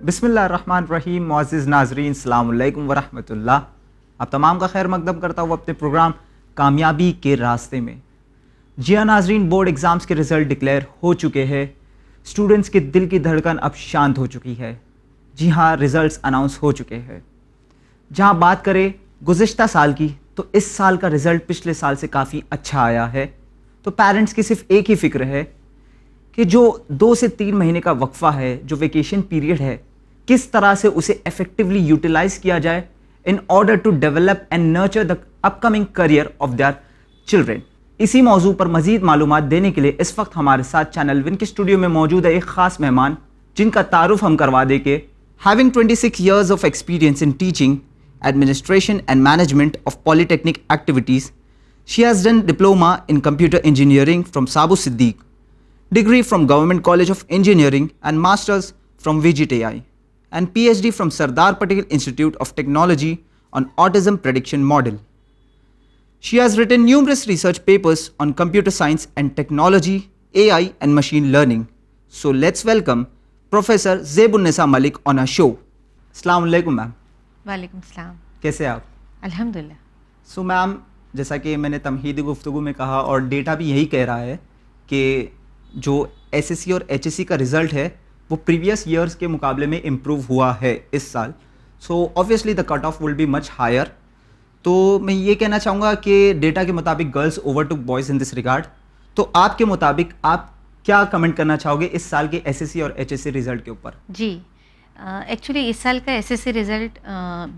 बिस्मिल्लाहिर्रहमानिर्रहीम। मुअज़्ज़िज़ नाज़रीन, अस्सलाम वालेकुम वरहमतुल्लाह। आप तमाम का खैर मकदम करता हूँ अपने प्रोग्राम कामयाबी के रास्ते में। जी हाँ नाज़रीन, बोर्ड एग्ज़ाम्स के रिज़ल्ट डिक्लेयर हो चुके हैं। स्टूडेंट्स के दिल की धड़कन अब शांत हो चुकी है। जी हाँ, रिज़ल्ट्स अनाउंस हो चुके हैं। जहाँ बात करें गुज़िश्ता साल की, तो इस साल का रिज़ल्ट पिछले साल से काफ़ी अच्छा आया है। तो पेरेंट्स की सिर्फ एक ही फ़िक्र है कि जो 2 से 3 महीने का वक्फा है, जो वेकेशन पीरियड है, किस तरह से उसे इफेक्टिवली यूटिलाइज किया जाए in order to develop and nurture the upcoming career of their children. इसी मौजू पर मजीद मालूमात देने के लिए इस वक्त हमारे साथ चैनल विन के स्टूडियो में मौजूद है एक खास मेहमान, जिनका तारुफ हम करवा दे के having 26 years of experience in teaching, administration and management of polytechnic activities. She has done diploma in computer engineering from Sabu Siddiq, degree from Government College of Engineering and Masters from VGTI, and PhD from Sardar Patel Institute of Technology on Autism Prediction Model. She has written numerous research papers on computer science and technology, AI and machine learning. So let's welcome Professor Zebun-Nisa Malik on our show. Assalamu alaikum ma'am. वालेकुम सलाम। कैसे आप? अल्हम्दुलिल्लाह। So ma'am, जैसा कि मैंने तमहीदी गुफ्तगू में कहा और डेटा भी यही कह रहा है कि जो एसएससी और एचएससी का रिज़ल्ट है वो प्रीवियस ईयर्स के मुकाबले में इम्प्रूव हुआ है इस साल। So obviously the cut off will be much higher. तो मैं ये कहना चाहूँगा कि डेटा के मुताबिक girls overtook boys in this regard. तो आपके मुताबिक आप क्या कमेंट करना चाहोगे इस साल के एसएससी और एचएससी रिज़ल्ट के ऊपर? जी, एक्चुअली इस साल का एसएससी रिज़ल्ट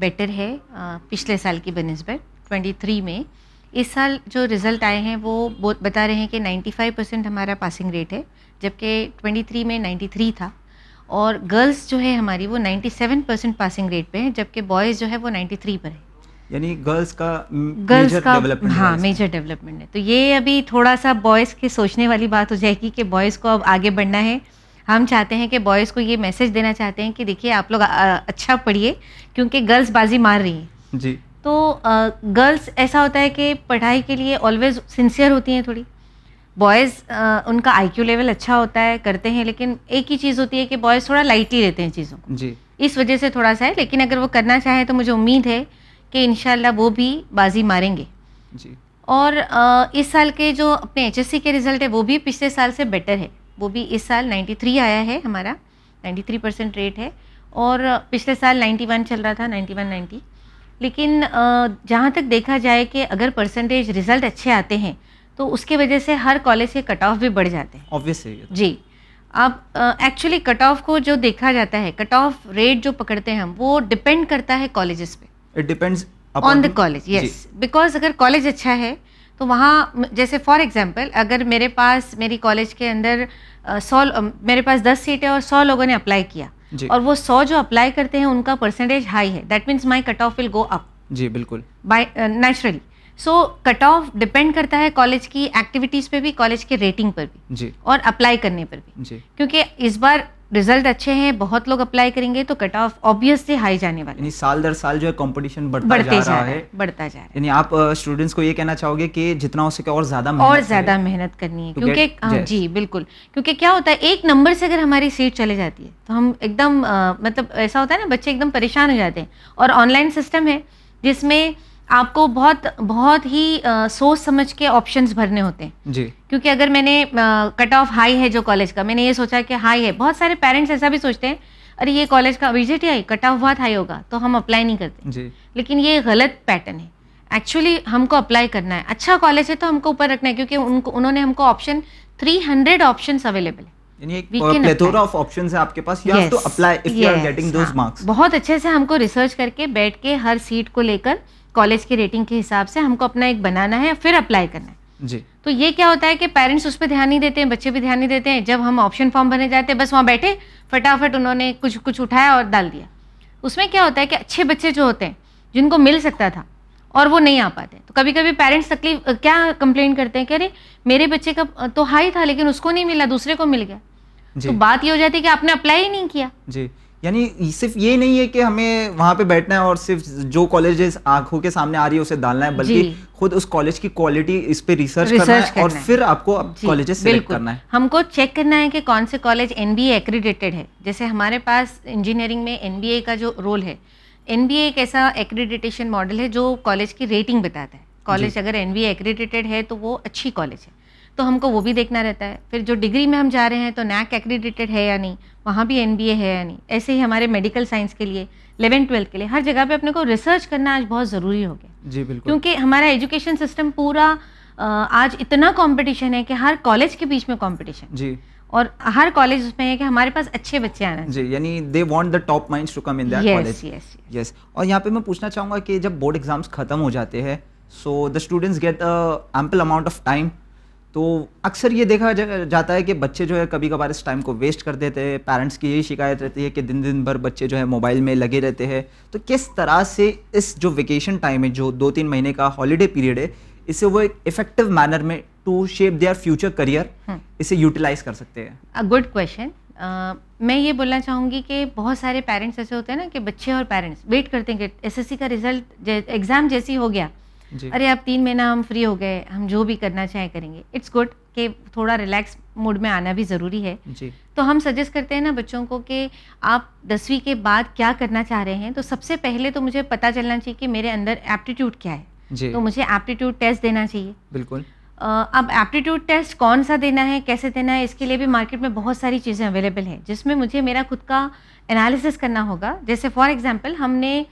बेटर है पिछले साल की बनिस्बत 23 में। इस साल जो रिज़ल्ट आए हैं वो बता रहे हैं कि 95% हमारा पासिंग रेट है, जबकि 23 में 93 था। और गर्ल्स जो है हमारी वो 97% पासिंग रेट पे है, जबकि बॉयज़ जो है वो 93 पर है। यानी गर्ल्स का डेवलपमेंट, हाँ, मेजर डेवलपमेंट है। तो ये अभी थोड़ा सा बॉयज़ के सोचने वाली बात हो जाएगी कि बॉयज़ को अब आगे बढ़ना है। हम चाहते हैं कि बॉयज़ को ये मैसेज देना चाहते हैं कि देखिए आप लोग अच्छा पढ़िए, क्योंकि गर्ल्स बाजी मार रही हैं जी। तो गर्ल्स ऐसा होता है कि पढ़ाई के लिए ऑलवेज सिंसियर होती हैं थोड़ी। बॉयज़ उनका आईक्यू लेवल अच्छा होता है, करते हैं, लेकिन एक ही चीज़ होती है कि बॉयज़ थोड़ा लाइटली लेते हैं चीज़ों को जी। इस वजह से थोड़ा सा है। लेकिन अगर वो करना चाहें तो मुझे उम्मीद है कि इंशाल्लाह वो भी बाजी मारेंगे जी। और इस साल के जो अपने एचएससी के रिज़ल्ट है वो भी पिछले साल से बेटर है। वो भी इस साल 93 आया है, हमारा 93% रेट है, और पिछले साल 91 चल रहा था, 91-90। लेकिन जहाँ तक देखा जाए कि अगर परसेंटेज रिज़ल्ट अच्छे आते हैं तो उसके वजह से हर कॉलेज के कट ऑफ भी बढ़ जाते हैं। ऑब्वियसली जी। अब एक्चुअली कट ऑफ को जो देखा जाता है, कट ऑफ रेट जो पकड़ते हैं हम, वो डिपेंड करता है कॉलेजेस पे। It depends on the college, yes. Because अगर कॉलेज अच्छा है तो वहाँ, जैसे फॉर एग्जांपल, अगर मेरी कॉलेज के अंदर 100, मेरे पास 10 सीटें और 100 लोगों ने अप्लाई किया और वो 100 जो अप्लाई करते हैं उनका परसेंटेज हाई है, that means my cut off will go up. जी बिल्कुल, by naturally. So cut off depend करता है कॉलेज की एक्टिविटीज़ पे भी, कॉलेज के रेटिंग पर भी जी, और अप्लाई करने पर भी जी। क्योंकि इस बार रिजल्ट अच्छे हैं, बहुत लोग अप्लाई करेंगे तो कट ऑफ ऑब्वियसली हाई जाने वाला है। यानी साल दर साल जो है कंपटीशन बढ़ता जा रहा है। यानी आप स्टूडेंट्स को ये कहना चाहोगे कि जितना हो सके और ज़्यादा मेहनत करनी है, क्योंकि जी बिल्कुल, क्योंकि क्या होता है, एक नंबर से अगर हमारी सीट चले जाती है तो हम एकदम मतलब ऐसा होता है ना, बच्चे एकदम परेशान हो जाते हैं। और ऑनलाइन सिस्टम है जिसमें आपको बहुत ही सोच समझ के ऑप्शंस भरने होते हैं जी। क्योंकि अगर मैंने कट ऑफ हाई है जो कॉलेज का, मैंने ये सोचा कि हाई है, बहुत सारे पेरेंट्स ऐसा भी सोचते हैं अरे ये कॉलेज का VGTI कट ऑफ बहुत हाई होगा तो हम अप्लाई नहीं करते जी। लेकिन ये गलत पैटर्न है। एक्चुअली हमको अप्लाई करना है, अच्छा कॉलेज है तो हमको ऊपर रखना है, क्योंकि उन्होंने हमको ऑप्शन 300 ऑप्शंस अवेलेबल है। प्लेथोरा ऑफ ऑप्शंस है आपके पास, you have to apply if you are getting those marks. बहुत अच्छे से हमको रिसर्च करके बैठ के हर सीट को लेकर कॉलेज की रेटिंग के हिसाब से हमको अपना एक बनाना है, फिर अप्लाई करना है जी। तो ये क्या होता है कि पेरेंट्स उस पर ध्यान नहीं देते हैं, बच्चे भी ध्यान नहीं देते हैं। जब हम ऑप्शन फॉर्म भरने जाते हैं बस वहाँ बैठे फटाफट उन्होंने कुछ उठाया और डाल दिया। उसमें क्या होता है कि अच्छे बच्चे जो होते हैं जिनको मिल सकता था और वो नहीं आ पाते, तो कभी कभी पेरेंट्स तकलीफ क्या कंप्लेन करते हैं कि अरे मेरे बच्चे का तो हाई था लेकिन उसको नहीं मिला, दूसरे को मिल गया। तो बात ये हो जाती है कि आपने अप्लाई ही नहीं किया जी। यानी सिर्फ ये नहीं है कि हमें वहाँ पे बैठना है और सिर्फ जो कॉलेजेस आंखों के सामने आ रही है उसे डालना है, बल्कि खुद उस कॉलेज की क्वालिटी इस पे रिसर्च करना है और फिर आपको कॉलेजेस सेलेक्ट करना है। हमको चेक करना है कि कौन से कॉलेज एनबीए एक्रीडिटेड है। जैसे हमारे पास इंजीनियरिंग में एनबीए का जो रोल है, एनबीए एक ऐसा एक्रीडिटेशन मॉडल है जो कॉलेज की रेटिंग बताता है। कॉलेज अगर एनबीए एक्रीडिटेड है तो वो अच्छी कॉलेज है, तो हमको वो भी देखना रहता है। फिर जो डिग्री में हम जा रहे हैं तो नैक एक्रीडिटेड है या नहीं, वहाँ भी एनबीए है या नहीं। ऐसे ही हमारे मेडिकल साइंस के लिए 11-12 के लिए हर जगह पे अपने को रिसर्च करना आज बहुत ज़रूरी हो गया। जी बिल्कुल, क्योंकि हमारा एजुकेशन सिस्टम पूरा आज इतना कंपटीशन है कि हर कॉलेज के बीच में कंपटीशन जी, और हर कॉलेज उसमें है कि हमारे पास अच्छे बच्चे आना जी, यानी they want the top minds to come in that college. Yes. Yes, और यहाँ पे मैं पूछना चाहूँगा कि जब बोर्ड एग्जाम्स खत्म हो जाते हैं, so the students gate ample amount of time, तो अक्सर ये देखा जाता है कि बच्चे जो है कभी कभार इस टाइम को वेस्ट कर देते हैं। पेरेंट्स की यही शिकायत रहती है कि दिन दिन भर बच्चे जो है मोबाइल में लगे रहते हैं। तो किस तरह से इस जो वेकेशन टाइम है, जो 2-3 महीने का हॉलीडे पीरियड है, इसे वो एक इफेक्टिव मैनर में to shape their future career इसे यूटिलाइज कर सकते हैं? A good question. मैं ये बोलना चाहूँगी कि बहुत सारे पेरेंट्स ऐसे होते हैं ना कि बच्चे और पेरेंट्स वेट करते हैं कि एसएससी का रिजल्ट एग्जाम जैसी हो गया, अरे अब 3 महीना हम फ्री हो गए, हम जो भी करना चाहे करेंगे। इट्स गुड कि थोड़ा रिलैक्स मूड में आना भी ज़रूरी है जी। तो हम सजेस्ट करते हैं ना बच्चों को कि आप 10वीं के बाद क्या करना चाह रहे हैं। तो सबसे पहले तो मुझे पता चलना चाहिए कि मेरे अंदर एप्टीट्यूड क्या है जी। तो मुझे एप्टीट्यूड टेस्ट देना चाहिए। बिल्कुल। अब एप्टीट्यूड टेस्ट कौन सा देना है, कैसे देना है, इसके लिए भी मार्केट में बहुत सारी चीज़ें अवेलेबल हैं जिसमें मुझे मेरा खुद का एनालिसिस करना होगा। जैसे फॉर एग्जांपल हमने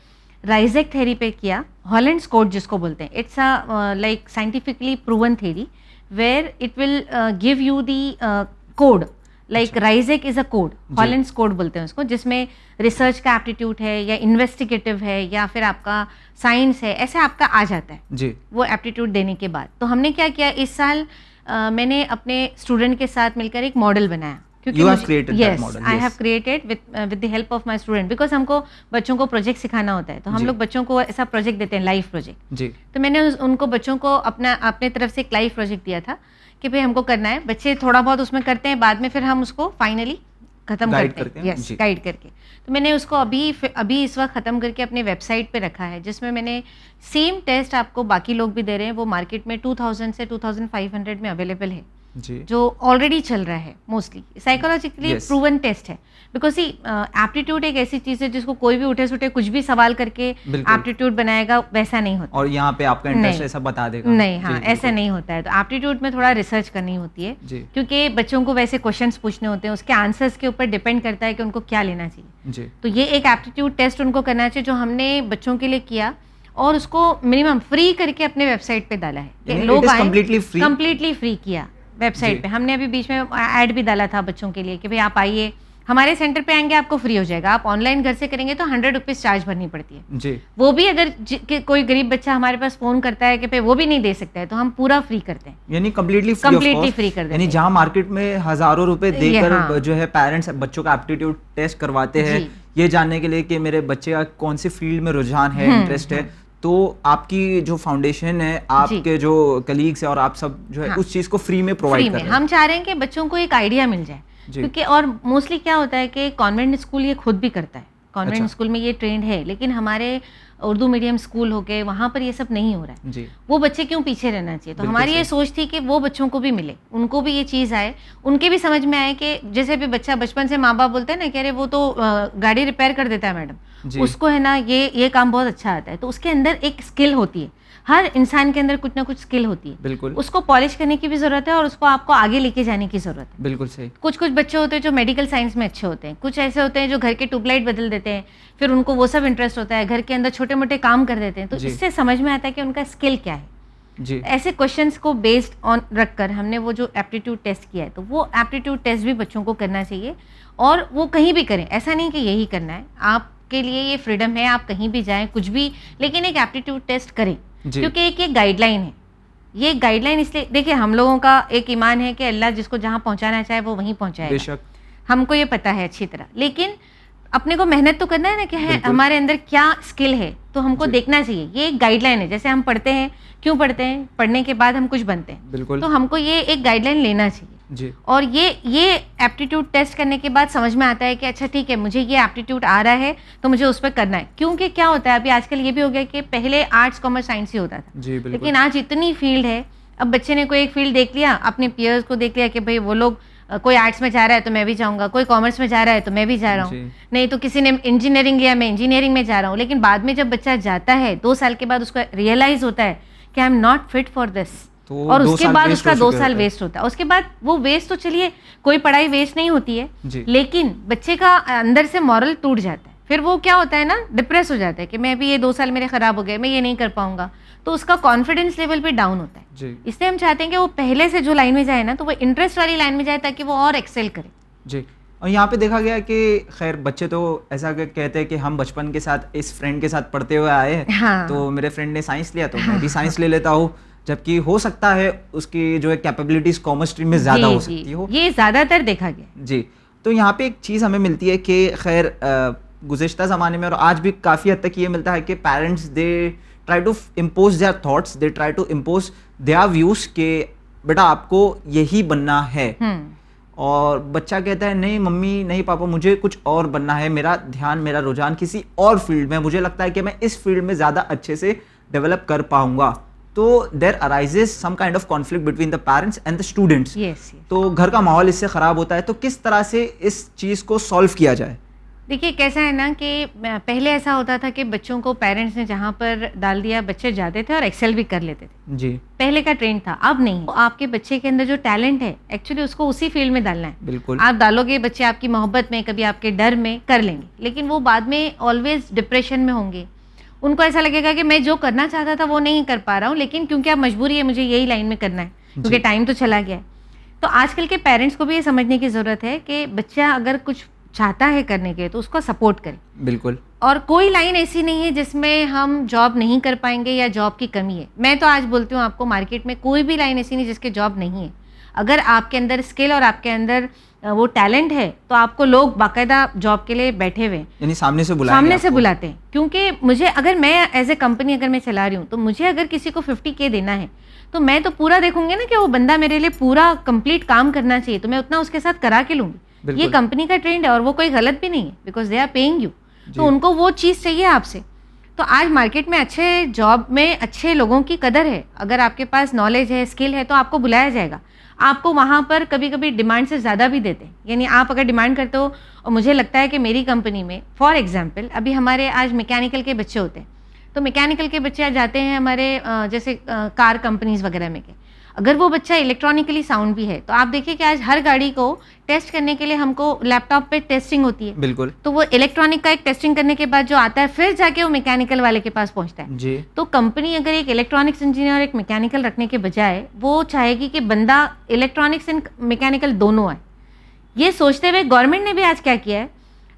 राइजेक थ्योरी पे किया, हॉलैंड्स कोड जिसको बोलते हैं। It's a like scientifically proven theory where it will give you the code, like RIASEC is a code, Holland's code बोलते हैं उसको, जिसमें रिसर्च का एप्टीट्यूड है या इन्वेस्टिगेटिव है या फिर आपका साइंस है, ऐसे आपका आ जाता है जी। वो एप्टीट्यूड देने के बाद। तो हमने क्या किया इस साल, मैंने अपने स्टूडेंट के साथ मिलकर एक मॉडल बनाया। You have created that model, I yes. have created with the help of my student, because हमको बच्चों को प्रोजेक्ट सिखाना होता है तो हम लोग बच्चों को ऐसा प्रोजेक्ट देते हैं, लाइव प्रोजेक्ट जी। तो मैंने उनको बच्चों को अपने तरफ से एक लाइव प्रोजेक्ट दिया था कि भाई हमको करना है। बच्चे थोड़ा बहुत उसमें करते हैं, बाद में फिर हम उसको फाइनली खत्म करते हैं। यस, गाइड करके। तो मैंने उसको अभी इस वक्त ख़त्म करके अपने वेबसाइट पे रखा है, जिसमें मैंने सेम टेस्ट आपको बाकी लोग भी दे रहे हैं, वो मार्केट में 2000 से 2500 में अवेलेबल है जी, जो ऑलरेडी चल रहा है। मोस्टली साइकोलॉजिकली प्रूवन टेस्ट है, बिकॉज सी एप्टीट्यूड एक ऐसी चीज़ है जिसको कोई भी उठे सुठे कुछ भी सवाल करके एप्टीट्यूड बनाएगा, वैसा नहीं होता। और यहाँ पे आपका इंटरेस्ट ऐसा बता देगा नहीं, हाँ ऐसा नहीं होता है। तो एप्टीट्यूड में थोड़ा रिसर्च करनी होती है क्योंकि बच्चों को वैसे क्वेश्चंस पूछने होते हैं, उसके आंसर्स के ऊपर डिपेंड करता है कि उनको क्या लेना चाहिए जी। तो ये एक एप्टीट्यूड टेस्ट उनको करना चाहिए जो हमने बच्चों के लिए किया और उसको मिनिमम फ्री करके अपने वेबसाइट पे डाला है। लोग आए, कंप्लीटली फ्री किया वेबसाइट पे। हमने अभी बीच में ऐड भी डाला था बच्चों के लिए कि भाई आप आइए, हमारे सेंटर पे आएंगे आपको फ्री हो जाएगा। आप ऑनलाइन घर से करेंगे तो 100 रुपीज़ चार्ज भरनी पड़ती है जी। वो भी अगर कोई गरीब बच्चा हमारे पास फोन करता है कि भाई वो भी नहीं दे सकता है तो हम पूरा फ्री करते हैं, यानी कम्प्लीटली फ्री कर देते हैं। यानी जहाँ मार्केट में हजारों रुपए देकर जो है पेरेंट्स बच्चों का एप्टीट्यूड टेस्ट करवाते हैं ये जानने के लिए कि मेरे बच्चे का कौन सी फील्ड में रुझान है, इंटरेस्ट है, तो आपकी जो फाउंडेशन है, आपके जो कलीग्स है और आप सब जो है उस चीज को फ्री में प्रोवाइड कर रहे हैं। हम चाह रहे हैं कि बच्चों को एक आइडिया मिल जाए, क्योंकि और मोस्टली क्या होता है कि कॉन्वेंट स्कूल ये खुद भी करता है, कॉन्वेंट स्कूल में ये ट्रेंड है, लेकिन हमारे उर्दू मीडियम स्कूल हो गए वहाँ पर ये सब नहीं हो रहा है जी। वो बच्चे क्यों पीछे रहना चाहिए। तो हमारी ये सोच थी कि वो बच्चों को भी मिले, उनको भी ये चीज़ आए, उनके भी समझ में आए कि जैसे भी बच्चा बचपन से माँ बाप बोलते हैं ना कि अरे वो तो गाड़ी रिपेयर कर देता है मैडम, उसको है ना ये काम बहुत अच्छा आता है। तो उसके अंदर एक स्किल होती है, हर इंसान के अंदर कुछ ना कुछ स्किल होती है, बिल्कुल उसको पॉलिश करने की भी जरूरत है और उसको आपको आगे लेके जाने की जरूरत है। बिल्कुल सही। कुछ बच्चे होते हैं जो मेडिकल साइंस में अच्छे होते हैं, कुछ ऐसे होते हैं जो घर के ट्यूबलाइट बदल देते हैं, फिर उनको वो सब इंटरेस्ट होता है, घर के अंदर छोटे मोटे काम कर देते हैं। तो इससे समझ में आता है कि उनका स्किल क्या है जी। ऐसे क्वेश्चंस को बेस्ड ऑन रखकर हमने वो जो एप्टीट्यूड टेस्ट किया है, तो वो एप्टीट्यूड टेस्ट भी बच्चों को करना चाहिए और वो कहीं भी करें, ऐसा नहीं कि यही करना है। आपके लिए ये फ्रीडम है, आप कहीं भी जाएं कुछ भी, लेकिन एक एप्टीट्यूड टेस्ट करें क्योंकि एक गाइडलाइन है। ये गाइडलाइन इसलिए देखिए, हम लोगों का एक ईमान है कि अल्लाह जिसको जहाँ पहुँचाना चाहे वो वहीं पहुँचाएगा, बेशक हमको ये पता है अच्छी तरह, लेकिन अपने को मेहनत तो करना है ना कि है हमारे अंदर क्या स्किल है, तो हमको देखना चाहिए। ये एक गाइडलाइन है, जैसे हम पढ़ते हैं, क्यों पढ़ते हैं, पढ़ने के बाद हम कुछ बनते हैं, तो हमको ये एक गाइडलाइन लेना चाहिए जी और ये एप्टीट्यूड टेस्ट करने के बाद समझ में आता है कि अच्छा ठीक है, मुझे ये एप्टीट्यूड आ रहा है तो मुझे उस पर करना है। क्योंकि क्या होता है अभी आजकल ये भी हो गया कि पहले आर्ट्स कॉमर्स साइंस ही होता था, जी बिल्कुल। लेकिन आज इतनी फील्ड है। अब बच्चे ने कोई एक फील्ड देख लिया, अपने पीयर्स को देख लिया कि भाई वो लोग कोई आर्ट्स में जा रहा है तो मैं भी जाऊंगा, कोई कॉमर्स में जा रहा है तो मैं भी जा रहा हूँ, जी। नहीं तो किसी ने इंजीनियरिंग लिया, मैं इंजीनियरिंग में जा रहा हूँ। लेकिन बाद में जब बच्चा जाता है 2 साल के बाद उसको रियलाइज होता है कि I am not fit for this, तो और 2 उसके साल बाद waste उसका हो 2 चुके साल होते हैं। वेस्ट होता है। उसके बाद वो वेस्ट तो चलिए, कोई पढ़ाई वेस्ट नहीं होती है, जी लेकिन बच्चे का अंदर से मॉरल टूट जाता है। फिर वो क्या होता है ना, डिप्रेस हो जाता है कि मैं अभी ये 2 साल मेरे खराब हो गए, मैं ये नहीं कर पाऊंगा, तो उसका कॉन्फिडेंस लेवल भी डाउन होता है। जी इसलिए हम चाहते हैं कि वो पहले से जो लाइन में जाए ना, तो वो इंटरेस्ट वाली लाइन में जाए ताकि वो और एक्सेल करे। जी। और यहाँ पे देखा गया कि खैर बच्चे तो ऐसा कहते हैं कि हम बचपन के साथ इस फ्रेंड के साथ पढ़ते हुए आए हैं, हाँ। तो मेरे फ्रेंड ने साइंस लिया तो मैं भी साइंस ले लेता हूँ, जबकि हो सकता है उसकी जो है कैपेबिलिटीज कॉमर्स स्ट्रीम में ज़्यादा हो सकती हो। ये ज़्यादातर देखा गया। जी। तो यहाँ पे एक चीज़ हमें मिलती है कि खैर गुज़िश्ता ज़माने में और आज भी काफ़ी हद तक ये मिलता है कि parents they try to impose their thoughts, they try to impose their views के बेटा आपको यही बनना है, और बच्चा कहता है नहीं मम्मी नहीं पापा मुझे कुछ और बनना है, मेरा ध्यान मेरा रुझान किसी और फील्ड में, मुझे लगता है कि मैं इस फील्ड में ज़्यादा अच्छे से डेवलप कर पाऊंगा। तो there arises some kind of conflict between the parents and the students. तो घर का माहौल इससे ख़राब होता है। तो किस तरह से इस चीज़ को सॉल्व किया जाए? देखिए कैसा है ना कि पहले ऐसा होता था कि बच्चों को पेरेंट्स ने जहाँ पर डाल दिया बच्चे जाते थे और एक्सेल भी कर लेते थे। जी पहले का ट्रेंड था, अब नहीं। आपके बच्चे के अंदर जो टैलेंट है एक्चुअली उसको उसी फील्ड में डालना है। बिल्कुल। आप डालोगे, बच्चे आपकी मोहब्बत में, कभी आपके डर में कर लेंगे, लेकिन वो बाद में ऑलवेज डिप्रेशन में होंगे। उनको ऐसा लगेगा कि मैं जो करना चाहता था वो नहीं कर पा रहा हूँ, लेकिन क्योंकि अब मजबूरी है मुझे यही लाइन में करना है, क्योंकि टाइम तो चला गया है। तो आजकल के पेरेंट्स को भी ये समझने की ज़रूरत है कि बच्चा अगर कुछ चाहता है करने के तो उसको सपोर्ट करें। बिल्कुल। और कोई लाइन ऐसी नहीं है जिसमें हम जॉब नहीं कर पाएंगे या जॉब की कमी है। मैं तो आज बोलती हूँ आपको, मार्केट में कोई भी लाइन ऐसी नहीं जिसके जॉब नहीं है। अगर आपके अंदर स्किल और आपके अंदर वो टैलेंट है तो आपको लोग बाकायदा जॉब के लिए बैठे हुए, यानी सामने से बुलाते हैं। क्योंकि मुझे, अगर मैं एज ए कंपनी अगर मैं चला रही हूँ तो मुझे अगर किसी को 50K देना है तो मैं तो पूरा देखूंगी ना कि वो बंदा मेरे लिए पूरा कंप्लीट काम करना चाहिए, तो मैं उतना उसके साथ करा के लूंगी। ये कंपनी का ट्रेंड है और वो कोई गलत भी नहीं है, because they are paying you. तो उनको वो चीज़ चाहिए आपसे। तो आज मार्केट में अच्छे जॉब में अच्छे लोगों की कदर है। अगर आपके पास नॉलेज है, स्किल है, तो आपको बुलाया जाएगा। आपको वहाँ पर कभी कभी डिमांड से ज़्यादा भी देते हैं। यानी आप अगर डिमांड करते हो, और मुझे लगता है कि मेरी कंपनी में फॉर एग्जांपल अभी हमारे आज मैकेनिकल के बच्चे होते हैं, तो मैकेनिकल के बच्चे आज जाते हैं हमारे जैसे कार कंपनीज वगैरह में के। अगर वो बच्चा इलेक्ट्रॉनिकली साउंड भी है तो आप देखिए कि आज हर गाड़ी को टेस्ट करने के लिए हमको लैपटॉप पे टेस्टिंग होती है। बिल्कुल। तो वो इलेक्ट्रॉनिक का एक टेस्टिंग करने के बाद जो आता है फिर जाके वो मैकेनिकल वाले के पास पहुंचता है। जी। तो कंपनी अगर एक इलेक्ट्रॉनिक्स इंजीनियर और एक मैकेनिकल रखने के बजाय वो चाहेगी कि बंदा इलेक्ट्रॉनिक्स एंड मैकेनिकल दोनों आए। ये सोचते हुए गवर्नमेंट ने भी आज क्या किया है,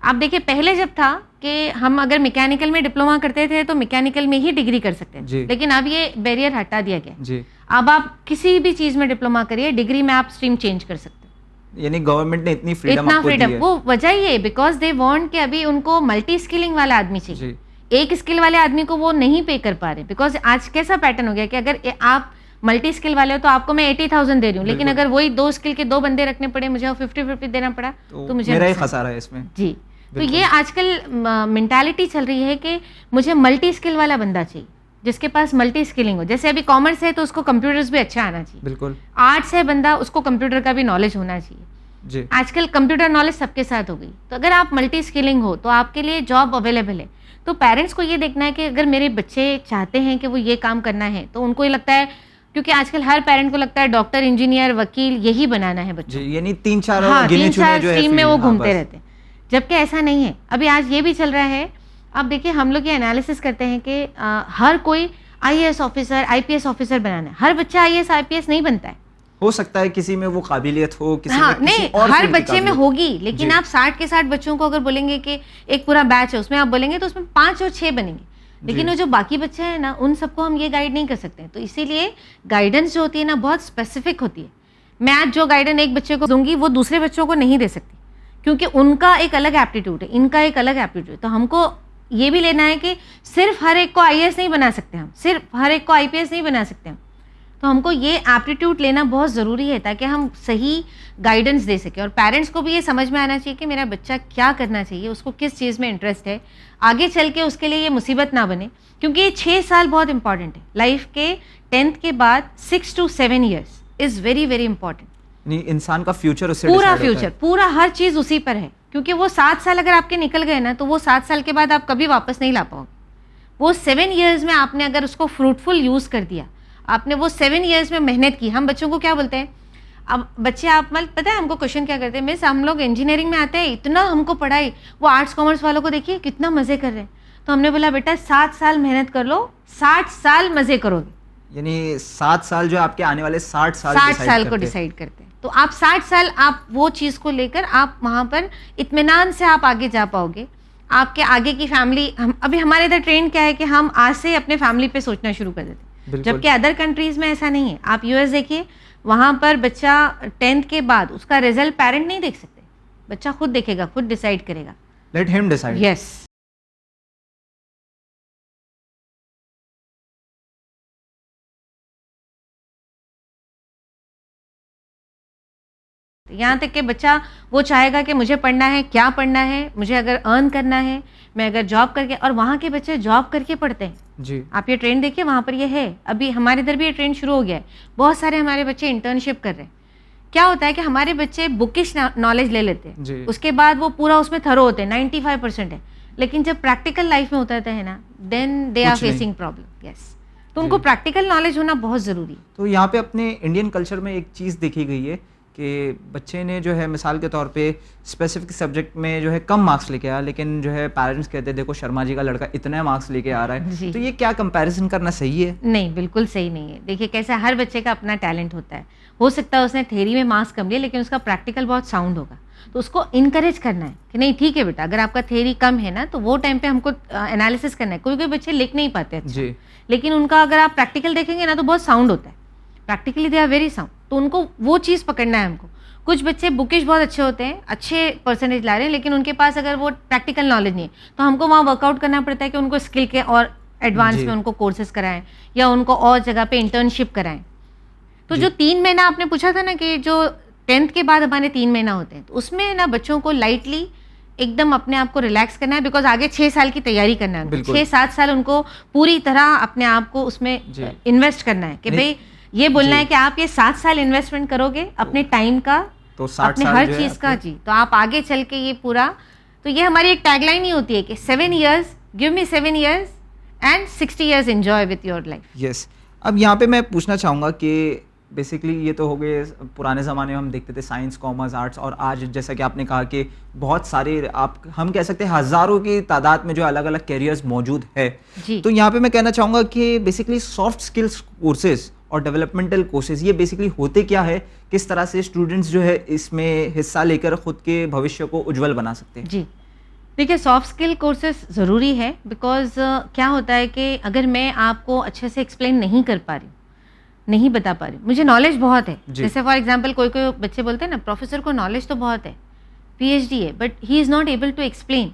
आप देखिए पहले जब था कि हम अगर मैकेनिकल में डिप्लोमा करते थे तो मैकेनिकल में ही डिग्री कर सकते थे, लेकिन अब ये बैरियर हटा दिया गया जी। अब आप किसी भी चीज में डिप्लोमा करिए, डिग्री में आप स्ट्रीम चेंज कर सकते हैं। यानी गवर्नमेंट ने इतनी फ्रीडम आपको दी है। वो वजह ही है बिकॉज दे वांट कि अभी उनको मल्टी स्किलिंग वाला आदमी चाहिए। एक स्किल वाले आदमी को वो नहीं पे कर पा रहे, बिकॉज आज कैसा पैटर्न हो गया कि अगर आप मल्टी स्किल वाले हो तो आपको मैं 80,000 दे रही हूँ, लेकिन अगर वही 2 स्किल के 2 बंदे रखने पड़े, मुझे 50-50 देना पड़ा तो मुझे मेरा ही खसारा है इसमें जी। तो ये आजकल मेंटालिटी चल रही है कि मुझे मल्टी स्किल वाला बंदा चाहिए जिसके पास मल्टी स्किलिंग हो। जैसे अभी कॉमर्स है तो उसको कंप्यूटर्स भी अच्छा आना चाहिए। बिल्कुल। आर्ट्स है बंदा, उसको कंप्यूटर का भी नॉलेज होना चाहिए जी। आजकल कंप्यूटर नॉलेज सबके साथ हो गई, तो अगर आप मल्टी स्किलिंग हो तो आपके लिए जॉब अवेलेबल है। तो पेरेंट्स को ये देखना है कि अगर मेरे बच्चे चाहते हैं कि वो ये काम करना है तो उनको ये लगता है, क्योंकि आजकल हर पेरेंट को लगता है डॉक्टर, इंजीनियर, वकील यही बनाना है बच्चों, यानी 3-4 स्ट्रीम में वो घूमते रहते हैं, जबकि ऐसा नहीं है। अभी आज ये भी चल रहा है, आप देखिए हम लोग ये एनालिसिस करते हैं कि हर कोई IAS ऑफिसर, IPS ऑफिसर बनाना है। हर बच्चा IAS IPS नहीं बनता है। हो सकता है किसी में वो काबिलियत हो, किसी हाँ, में नहीं और हर बच्चे में होगी, लेकिन आप 60 के 60 बच्चों को अगर बोलेंगे कि एक पूरा बैच है उसमें आप बोलेंगे तो उसमें 5 और 6 बनेंगे, लेकिन वो जो बाकी बच्चे हैं ना उन सबको हम ये गाइड नहीं कर सकते। तो इसीलिए गाइडेंस जो होती है ना बहुत स्पेसिफिक होती है। मैं आज जो गाइडेंस एक बच्चे को दूंगी वो दूसरे बच्चों को नहीं दे सकती, क्योंकि उनका एक अलग एप्टीट्यूड है, इनका एक अलग एप्टीट्यूड। तो हमको ये भी लेना है कि सिर्फ हर एक को IAS नहीं बना सकते हम, सिर्फ हर एक को IPS नहीं बना सकते हम। तो हमको ये एप्टीट्यूड लेना बहुत ज़रूरी है ताकि हम सही गाइडेंस दे सकें, और पेरेंट्स को भी ये समझ में आना चाहिए कि मेरा बच्चा क्या करना चाहिए, उसको किस चीज़ में इंटरेस्ट है, आगे चल के उसके लिए ये मुसीबत ना बने, क्योंकि ये 6 साल बहुत इंपॉर्टेंट है लाइफ के। 10th के बाद 6 to 7 years is very very important. नहीं, इंसान का फ्यूचर उससे पूरा decide होता फ्यूचर, है। पूरा हर चीज़ उसी पर है, क्योंकि वो 7 साल अगर आपके निकल गए ना, तो वो 7 साल के बाद आप कभी वापस नहीं ला पाओगे। वो 7 years में आपने अगर उसको फ्रूटफुल यूज़ कर दिया, आपने वो 7 years में मेहनत की। हम बच्चों को क्या बोलते हैं, अब बच्चे आप पता है हमको क्वेश्चन क्या करते हैं, मिस हम लोग इंजीनियरिंग में आते हैं, इतना हमको पढ़ाई, वो आर्ट्स कॉमर्स वालों को देखिए कितना मज़े कर रहे हैं। तो हमने बोला बेटा 7 साल मेहनत कर लो, 60 साल मज़े करोगे। यानी 7 साल जो आपके आने वाले 60 साल 60 decide साल को करते हैं। डिसाइड करते हैं। तो आप 60 साल आप वो चीज़ को लेकर आप वहाँ पर इत्मीनान से आप आगे जा पाओगे। आपके आगे की फैमिली, हम अभी हमारे इधर ट्रेंड क्या है कि हम आज से अपने फैमिली पे सोचना शुरू कर देते हैं, बिल्कुल। जबकि अदर कंट्रीज में ऐसा नहीं है। आप यूएस देखिए, वहाँ पर बच्चा 10th के बाद उसका रिजल्ट पेरेंट नहीं देख सकते, बच्चा खुद देखेगा, खुद डिसाइड करेगा। Let him decide. यस। यहाँ तक कि बच्चा वो चाहेगा कि मुझे पढ़ना है, क्या पढ़ना है, मुझे अगर अर्न करना है, मैं अगर जॉब करके, और वहाँ के बच्चे जॉब करके पढ़ते हैं। जी। आप ये ट्रेंड देखिए, वहाँ पर ये है। अभी हमारे इधर भी ये ट्रेंड शुरू हो गया है, बहुत सारे हमारे बच्चे इंटर्नशिप कर रहे हैं। क्या होता है कि हमारे बच्चे बुकिश नॉलेज ले लेते जी। हैं, उसके बाद वो पूरा उसमें थरो होते हैं, 95% है, लेकिन जब प्रैक्टिकल लाइफ में उतरते हैं ना, देन दे आर कुछ नहीं। Facing problem. यस। तो उनको प्रैक्टिकल नॉलेज होना बहुत ज़रूरी है। तो यहाँ पे अपने इंडियन कल्चर में एक चीज़ देखी गई है कि बच्चे ने जो है मिसाल के तौर पे स्पेसिफिक सब्जेक्ट में जो है कम मार्क्स लेके आया, लेकिन जो है पेरेंट्स कहते हैं देखो शर्मा जी का लड़का इतने मार्क्स लेके आ रहा है, जी। तो ये क्या कंपैरिजन करना सही है? नहीं, बिल्कुल सही नहीं है। देखिए कैसा, हर बच्चे का अपना टैलेंट होता है। हो सकता है उसने थ्योरी में मार्क्स कम लिए, लेकिन उसका प्रैक्टिकल बहुत साउंड होगा, तो उसको इनकरेज करना है कि नहीं ठीक है बेटा, अगर आपका थ्योरी कम है ना, तो वो टाइम पे हमको एनालिसिस करना है। कोई कोई बच्चे लिख नहीं पाते अच्छा, जी। लेकिन उनका अगर आप प्रैक्टिकल देखेंगे ना, तो बहुत साउंड होता है, practically they are very sound. तो उनको वो चीज़ पकड़ना है हमको। कुछ बच्चे बुकिश बहुत अच्छे होते हैं, अच्छे परसेंटेज ला रहे हैं, लेकिन उनके पास अगर वो प्रैक्टिकल नॉलेज नहीं है, तो हमको वहाँ वर्कआउट करना पड़ता है कि उनको स्किल के और एडवांस जी। में उनको कोर्सेज कराएं, या उनको और जगह पे इंटर्नशिप कराएं। तो जी। जो 3 महीना आपने पूछा था ना, कि जो 10th के बाद हमारे 3 महीना होते हैं, तो उसमें ना बच्चों को लाइटली एकदम अपने आप को रिलैक्स करना है, बिकॉज आगे 6 साल की तैयारी करना है। बिल्कुल। 6-7 साल उनको पूरी तरह अपने आप को उसमें जी। इन्वेस्ट करना है कि नहीं, भाई ये बोलना जी। है कि आप ये 7 साल इन्वेस्टमेंट करोगे अपने टाइम का, तो 60 अपने साल हर जो है चीज़ का। आपके- जी। तो आप आगे चल के ये पूरा, तो ये हमारी एक टैगलाइन ही होती है कि 7 years, give me 7 years and 60 years enjoy with your life. Yes. अब यहाँ पे मैं पूछना चाहूँगा कि बेसिकली ये तो हो गए पुराने ज़माने में हम देखते थे साइंस, कॉमर्स, आर्ट्स, और आज जैसा कि आपने कहा कि बहुत सारे हम कह सकते हैं हज़ारों की तादाद में जो अलग अलग कैरियर्स मौजूद है। जी। तो यहाँ पे मैं कहना चाहूँगा कि बेसिकली सॉफ्ट स्किल्स कोर्सेज और डेवलपमेंटल कोर्सेज ये बेसिकली होते क्या है, किस तरह से स्टूडेंट्स जो है इसमें हिस्सा लेकर खुद के भविष्य को उज्जवल बना सकते हैं? जी। देखिए सॉफ्ट स्किल कोर्सेज ज़रूरी है, बिकॉज क्या होता है कि अगर मैं आपको अच्छे से एक्सप्लेन नहीं कर पा रही हूँ, नहीं बता पा रही हूँ, मुझे नॉलेज बहुत है, जी। जैसे फॉर एग्जांपल कोई कोई बच्चे बोलते हैं ना, प्रोफेसर को नॉलेज तो बहुत है, पीएचडी है, but he is not able to explain.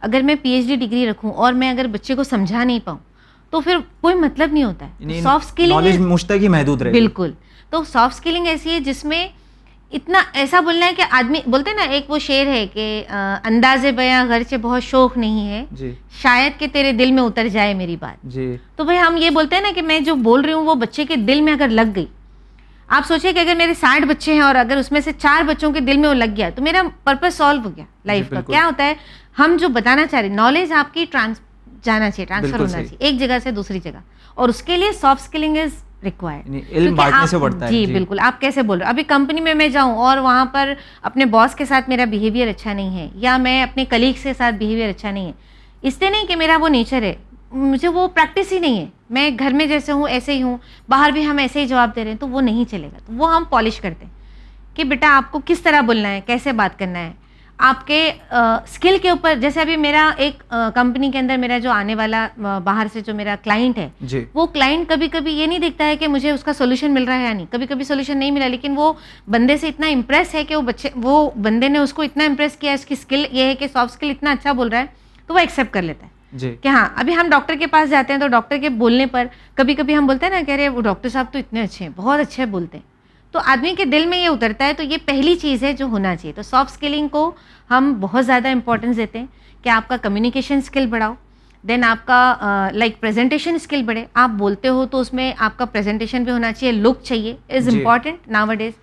अगर मैं पीएचडी डिग्री रखूँ और मैं अगर बच्चे को समझा नहीं पाऊँ, तो फिर कोई मतलब नहीं होता है। सॉफ्ट स्किलिंग नॉलेज मुझ तक ही महदूद रहेगी। बिल्कुल। तो सॉफ्ट स्किलिंग ऐसी है जिसमें इतना ऐसा बोलना है कि आदमी बोलते हैं ना, एक वो शेर है कि अंदाज़े बयां गरचे बहुत शौक नहीं है, जी। शायद कि तेरे दिल में उतर जाए मेरी बात। जी। तो भाई हम ये बोलते हैं ना कि मैं जो बोल रही हूँ वो बच्चे के दिल में अगर लग गई, आप सोचिए कि अगर मेरे 60 बच्चे हैं और अगर उसमें से 4 बच्चों के दिल में वो लग गया, तो मेरा पर्पस सॉल्व हो गया लाइफ का। बिल्कुल। क्या होता है, हम जो बताना चाह रहे हैं, नॉलेज आपकी जाना चाहिए, ट्रांसफर बिल्कुल होना सही। चाहिए एक जगह से दूसरी जगह, और उसके लिए सॉफ्ट स्किलिंग इज रिक्वायर्ड। यानी इल्म बांटने से बढ़ता है। जी बिल्कुल। आप कैसे बोल रहे हो, अभी कंपनी में मैं जाऊं और वहां पर अपने बॉस के साथ मेरा बिहेवियर अच्छा नहीं है, या मैं अपने कलीग्स के साथ बिहेवियर अच्छा नहीं है, इसलिए नहीं कि मेरा वो नेचर है, मुझे वो प्रैक्टिस ही नहीं है, मैं घर में जैसे हूँ ऐसे ही हूँ, बाहर भी हम ऐसे ही जवाब दे रहे हैं, तो वो नहीं चलेगा। तो वो हम पॉलिश करते हैं कि बेटा आपको किस तरह बोलना है, कैसे बात करना है, आपके स्किल के ऊपर। जैसे अभी मेरा एक कंपनी के अंदर मेरा जो आने वाला बाहर से जो मेरा क्लाइंट है, जी। वो क्लाइंट कभी कभी ये नहीं देखता है कि मुझे उसका सोल्यूशन मिल रहा है या नहीं, कभी कभी सोल्यूशन नहीं मिला, लेकिन वो बंदे से इतना इम्प्रेस है कि वो बंदे ने उसको इतना इम्प्रेस किया, इसकी स्किल ये है कि सॉफ्ट स्किल इतना अच्छा बोल रहा है, तो वो एक्सेप्ट कर लेता है। जी। कि हाँ, अभी हम डॉक्टर के पास जाते हैं तो डॉक्टर के बोलने पर कभी कभी हम बोलते हैं ना, कह रहे वो डॉक्टर साहब तो इतने अच्छे हैं, बहुत अच्छे बोलते हैं, तो आदमी के दिल में ये उतरता है। तो ये पहली चीज़ है जो होना चाहिए। तो सॉफ्ट स्किलिंग को हम बहुत ज़्यादा इंपॉर्टेंस देते हैं कि आपका कम्युनिकेशन स्किल बढ़ाओ, देन आपका लाइक प्रेजेंटेशन स्किल बढ़े। आप बोलते हो तो उसमें आपका प्रेजेंटेशन भी होना चाहिए, लुक चाहिए, इज़ जी। Important nowadays.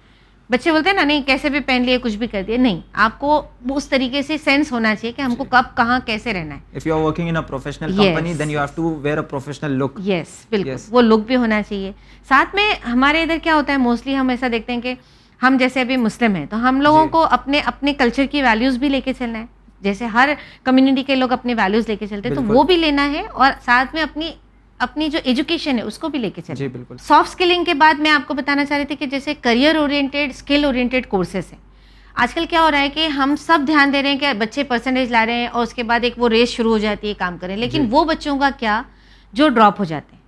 बच्चे बोलते हैं ना, नहीं कैसे भी पहन लिए, कुछ भी कर दिए, नहीं, आपको उस तरीके से सेंस होना चाहिए कि हमको कब कहाँ कैसे रहना है। If you are working in a professional Yes. company, then you have to wear a professional look. Yes, बिल्कुल, Yes. वो लुक भी होना चाहिए। साथ में हमारे इधर क्या होता है, मोस्टली हम ऐसा देखते हैं कि हम जैसे अभी मुस्लिम हैं तो हम लोगों जी। को अपने अपने कल्चर की वैल्यूज़ भी लेके चलना है। जैसे हर कम्युनिटी के लोग अपने वैल्यूज़ लेके चलते हैं, तो बिल्कुल। वो भी लेना है, और साथ में अपनी अपनी जो एजुकेशन है उसको भी लेके चलना जी है। बिल्कुल। सॉफ्ट स्किलिंग के बाद मैं आपको बताना चाह रही थी कि जैसे career oriented, skill oriented courses हैं। आजकल क्या हो रहा है कि हम सब ध्यान दे रहे हैं कि बच्चे परसेंटेज ला रहे हैं और उसके बाद एक वो रेस शुरू हो जाती है काम करें, लेकिन जी। वो बच्चों का क्या जो ड्रॉप हो जाते हैं,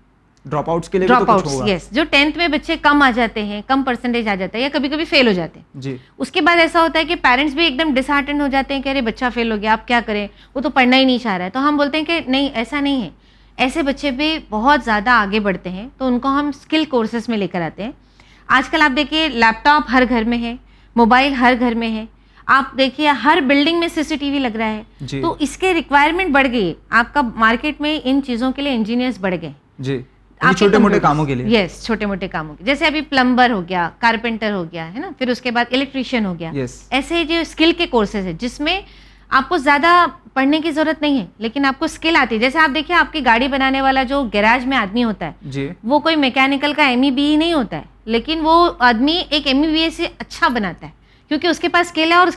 ड्रॉप आउट्स के लिए भी तो ड्रॉप कुछ आउट्स, होगा। यस, जो 10th में बच्चे कम आ जाते हैं, कम परसेंटेज आ जाता है या कभी कभी फेल हो जाते हैं। जी। उसके बाद ऐसा होता है कि पेरेंट्स भी एकदम डिसहार्टेंड हो जाते हैं कि अरे बच्चा फेल हो गया, आप क्या करें, वो तो पढ़ना ही नहीं चाह रहा है। तो हम बोलते हैं कि नहीं, ऐसा नहीं है, ऐसे बच्चे भी बहुत ज़्यादा आगे बढ़ते हैं, तो उनको हम स्किल कोर्सेस में लेकर आते हैं। आजकल आप देखिए लैपटॉप हर घर में है, मोबाइल हर घर में है, आप देखिए हर बिल्डिंग में सीसीटीवी लग रहा है, जी। तो इसके रिक्वायरमेंट बढ़ गई है। आपका मार्केट में इन चीज़ों के लिए इंजीनियर्स बढ़ गए, जी। छोटे मोटे कामों के लिए। यस, छोटे मोटे कामों के, जैसे अभी प्लम्बर हो गया, कारपेंटर हो गया, है ना, फिर उसके बाद इलेक्ट्रिशियन हो गया। Yes. ऐसे जो स्किल के कोर्सेज है जिसमें आपको ज़्यादा पढ़ने की ज़रूरत नहीं है, लेकिन आपको स्किल आती है। जैसे आप देखिए आपकी गाड़ी बनाने वाला जो गैराज में आदमी होता है, जी। वो कोई मैकेनिकल का MEBE नहीं होता है, लेकिन वो आदमी एक MEBA से अच्छा बनाता है क्योंकि उसके पास स्किल है और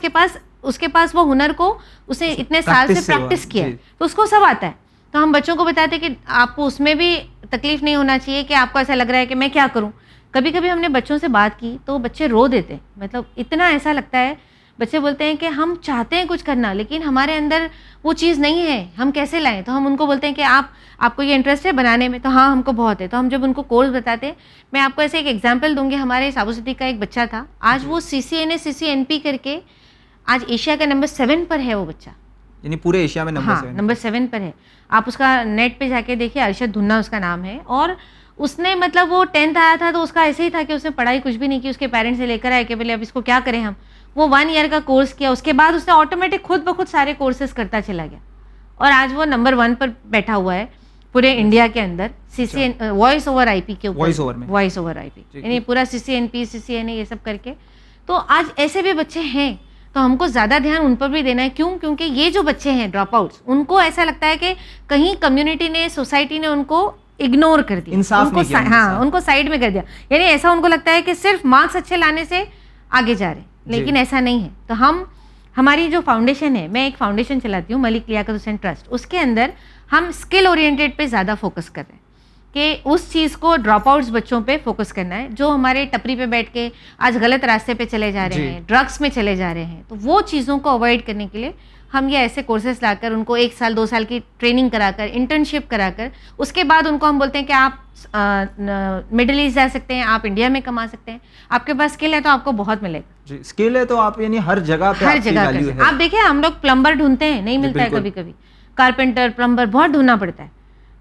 उसके पास वो हुनर को उसने इतने साल से practice से हुआ, प्रैक्टिस किया है, जी। तो उसको सब आता है। तो हम बच्चों को बताते हैं कि आपको उसमें भी तकलीफ नहीं होना चाहिए कि आपको ऐसा लग रहा है कि मैं क्या करूं। कभी कभी हमने बच्चों से बात की तो बच्चे रो देते हैं, मतलब इतना ऐसा लगता है, बच्चे बोलते हैं कि हम चाहते हैं कुछ करना लेकिन हमारे अंदर वो चीज़ नहीं है, हम कैसे लाएं। तो हम उनको बोलते हैं कि आपको ये इंटरेस्ट है बनाने में, तो हाँ हमको बहुत है। तो हम जब उनको कोर्स बताते हैं, मैं आपको ऐसे एक एग्जाम्पल दूंगी। हमारे साबू सिद्दीक का एक बच्चा था, आज वो CCNA CCNP करके आज एशिया का नंबर 7 पर है वो बच्चा, यानी पूरे एशिया में नंबर हाँ 7 नंबर 7 पर है। आप उसका नेट पे जाके देखिए, अरशद धुन्ना उसका नाम है। और उसने मतलब वो 10th आया था तो उसका ऐसे ही था कि उसने पढ़ाई कुछ भी नहीं की, उसके पेरेंट्स से लेकर आए कि बोले अब इसको क्या करें हम। वो 1 ईयर का कोर्स किया, उसके बाद उसने ऑटोमेटिक खुद ब खुद सारे कोर्सेज करता चला गया और आज वो नंबर 1 पर बैठा हुआ है पूरे इंडिया के अंदर। वॉइस ओवर IP के ऊपर, वॉइस ओवर IP यानी पूरा CCNP CCNA ये सब करके। तो आज ऐसे भी बच्चे हैं, तो हमको ज़्यादा ध्यान उन पर भी देना है। क्यों? क्योंकि ये जो बच्चे हैं ड्रॉप आउट्स, उनको ऐसा लगता है कि कहीं कम्युनिटी ने, सोसाइटी ने उनको इग्नोर कर दिया, इंसाफ उनको नहीं किया उनके हाँ साथ। उनको साइड में कर दिया। यानी ऐसा उनको लगता है कि सिर्फ मार्क्स अच्छे लाने से आगे जा रहे, लेकिन ऐसा नहीं है। तो हमारी जो फाउंडेशन है, मैं एक फाउंडेशन चलाती हूँ, मलिक लियाकत हुसैन ट्रस्ट, उसके अंदर हम स्किल ओरिएंटेड पे ज़्यादा फोकस कर रहे हैं कि उस चीज़ को ड्रॉप आउट्स बच्चों पे फोकस करना है जो हमारे टपरी पे बैठ के आज गलत रास्ते पे चले जा रहे जी। हैं, ड्रग्स में चले जा रहे हैं। तो वो चीज़ों को अवॉइड करने के लिए हम ये ऐसे कोर्सेज लाकर उनको 1 साल 2 साल की ट्रेनिंग कराकर, इंटर्नशिप कराकर, उसके बाद उनको हम बोलते हैं कि आप मिडिल ईस्ट जा सकते हैं, आप इंडिया में कमा सकते हैं, आपके पास स्किल है तो आपको बहुत मिलेगा। जी। स्किल है तो आप यानी हर जगह पे हर आपकी जगह वैल्यू कर है। आप देखिए हम लोग प्लम्बर ढूंढते हैं, नहीं मिलता है बिल्कुल। कभी कभी, कारपेंटर, प्लम्बर बहुत ढूंढना पड़ता है।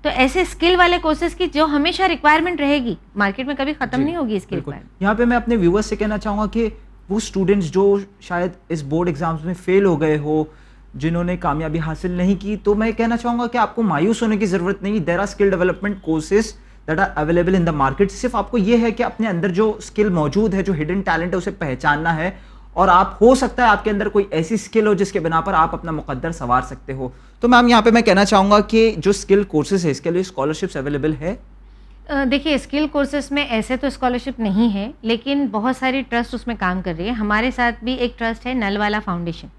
तो ऐसे स्किल वाले कोर्सेज की जो हमेशा रिक्वायरमेंट रहेगी, मार्केट में कभी खत्म जी, नहीं होगी इसकी बिल्कुल। रिक्वायरमेंट। यहाँ पे मैं अपने व्यूवर्स से कहना चाहूँगा कि वो स्टूडेंट्स जो शायद इस बोर्ड एग्जाम्स में फेल हो गए हो, जिन्होंने कामयाबी हासिल नहीं की, तो मैं कहना चाहूँगा कि आपको मायूस होने की ज़रूरत नहीं। There are skill development courses that are available in the market. सिर्फ आपको ये है कि अपने अंदर जो स्किल मौजूद है, जो हिडन टैलेंट है, उसे पहचानना है। और आप, हो सकता है आपके अंदर कोई ऐसी स्किल हो जिसके बिना पर आप अपना मुकद्दर संवार सकते हो। तो मैम यहाँ पे मैं कहना चाहूँगा कि जो स्किल कोर्सेज है, इसके लिए स्कॉलरशिप्स अवेलेबल है? देखिए स्किल कोर्सेज में ऐसे तो स्कॉलरशिप नहीं है, लेकिन बहुत सारी ट्रस्ट उसमें काम कर रही है। हमारे साथ भी एक ट्रस्ट है नलवाला फाउंडेशन,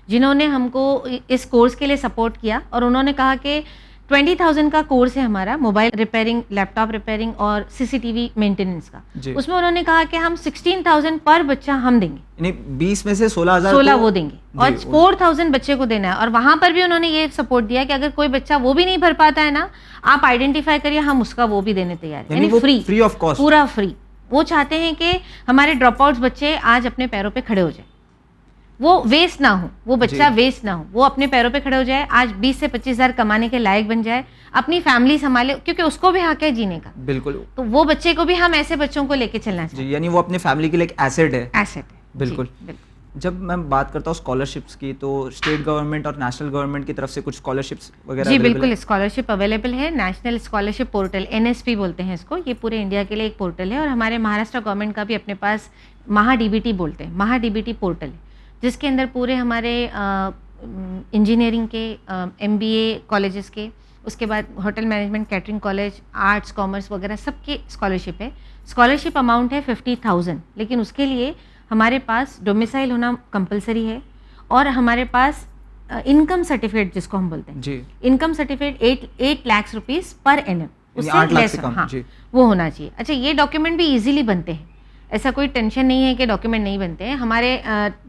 जिन्होंने हमको इस कोर्स के लिए सपोर्ट किया और उन्होंने कहा कि 20,000 का कोर्स है हमारा, मोबाइल रिपेयरिंग, लैपटॉप रिपेयरिंग और CCTV मेंटेनेंस का। जी। उसमें उन्होंने कहा कि हम 16,000 पर बच्चा हम देंगे, यानी 20 में से 16,000 16 को- वो देंगे और जी, 4,000 बच्चे को देना है। और वहां पर भी उन्होंने ये सपोर्ट दिया कि अगर कोई बच्चा वो भी नहीं भर पाता है ना, आप आइडेंटिफाई करिए, हम उसका वो भी देने तैयार हैं। यानी वो फ्री ऑफ कॉस्ट। पूरा फ्री। वो चाहते हैं कि हमारे ड्रॉप आउट्स बच्चे आज अपने पैरों पे खड़े हो जाए। वो वेस्ट ना हो, वो बच्चा जी। वेस्ट ना हो, वो अपने पैरों पे खड़े हो जाए, आज 20 से 25 हज़ार कमाने के लायक बन जाए, अपनी फैमिली संभाले, क्योंकि उसको भी हक है जीने का। बिल्कुल। तो वो बच्चे को भी हम ऐसे बच्चों को लेके चलना चाहिए। जी, यानी वो अपनी फैमिली के लिए एक एसेट है। एसेट है। बिल्कुल। जी, बिल्कुल। जब मैं बात करता हूँ स्कॉलरशिप्स की, तो स्टेट गवर्नमेंट और नेशनल गवर्नमेंट की तरफ से कुछ स्कॉलरशिप्स वगैरह जी अवेलेबल बिल्कुल, है? स्कॉलरशिप अवेलेबल है। नेशनल स्कॉलरशिप पोर्टल, एनएसपी बोलते हैं इसको, ये पूरे इंडिया के लिए एक पोर्टल है। और हमारे महाराष्ट्र गवर्नमेंट का भी अपने पास महा डीबीटी बोलते हैं, महा डीबीटी पोर्टल है, जिसके अंदर पूरे हमारे इंजीनियरिंग के, एमबीए कॉलेजेस के, उसके बाद hotel management, catering college, arts, commerce वगैरह सबके स्कॉलरशिप है। स्कॉलरशिप अमाउंट है 50,000, लेकिन उसके लिए हमारे पास डोमिसाइल होना कंपलसरी है, और हमारे पास इनकम सर्टिफिकेट जिसको हम बोलते हैं, जी, income certificate 8 lakh rupees per annum, यानी 8 लाख से कम। हाँ, जी, वो होना चाहिए। अच्छा, ये डॉक्यूमेंट भी इजीली बनते हैं, ऐसा कोई टेंशन नहीं है कि डॉक्यूमेंट नहीं बनते हैं। हमारे